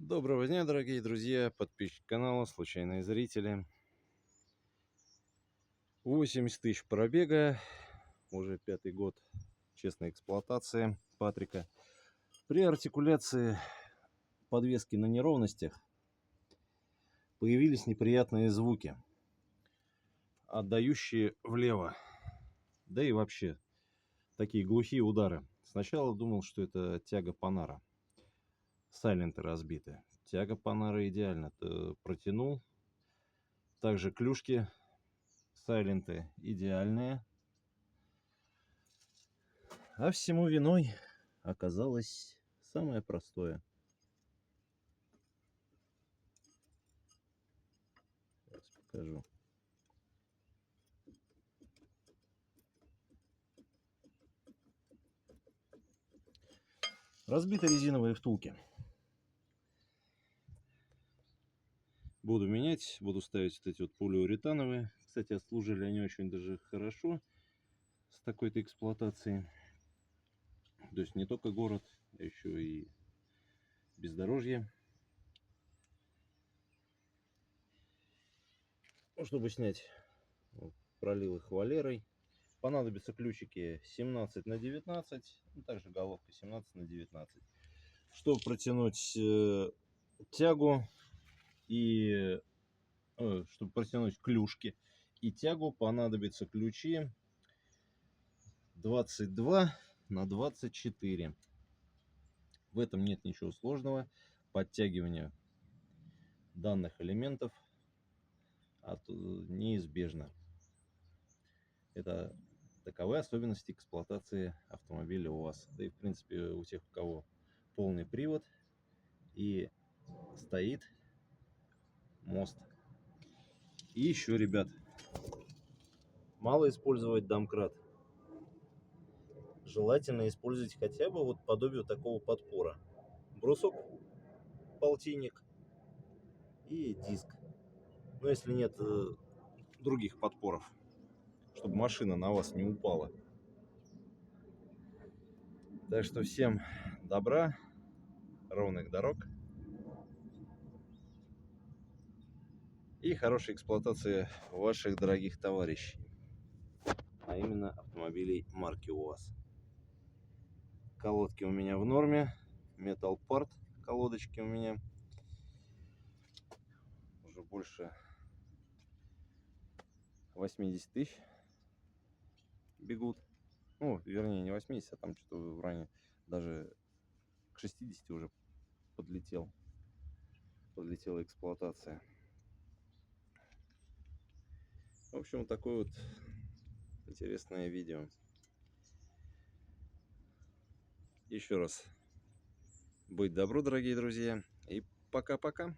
Доброго дня, дорогие друзья, подписчики канала, случайные зрители. 80 тысяч пробега, уже 5-й год честной эксплуатации Патрика. При артикуляции подвески на неровностях появились неприятные звуки, отдающие влево, да и вообще такие глухие удары. Сначала думал, что это тяга Панара, сайленты разбиты. Тяга Панара идеально протянул. Также клюшки сайленты идеальные. А всему виной оказалось самое простое. Сейчас покажу. Разбиты резиновые втулки. Буду менять, буду ставить вот эти вот полиуретановые. Кстати, отслужили они очень даже хорошо с такой-то эксплуатацией. То есть не только город, а еще и бездорожье. Ну, чтобы снять, пролил их валерой. Понадобятся ключики 17 на 19, ну, также головка 17 на 19. Чтобы протянуть тягу и чтобы протянуть клюшки и тягу, понадобятся ключи 22 на 24. В этом нет ничего сложного. Подтягивание данных элементов неизбежно. Это таковы особенности эксплуатации автомобиля у вас. Да и в принципе у тех, у кого полный привод и стоит мост. И еще, ребят, мало использовать домкрат. Желательно использовать хотя бы вот подобие такого подпора. Брусок, полтинник и диск. Но если нет других подпоров, чтобы машина на вас не упала. Так что всем добра, ровных дорог и хорошей эксплуатации ваших дорогих товарищей, а именно автомобилей марки УАЗ. Колодки у меня в норме, Metal Part колодочки у меня уже больше 80 тысяч бегут. Ну, вернее, не 80, а там что-то в районе даже к 60 уже подлетела эксплуатация. В общем, такое вот интересное видео. Еще раз, будь добру, дорогие друзья, и пока-пока.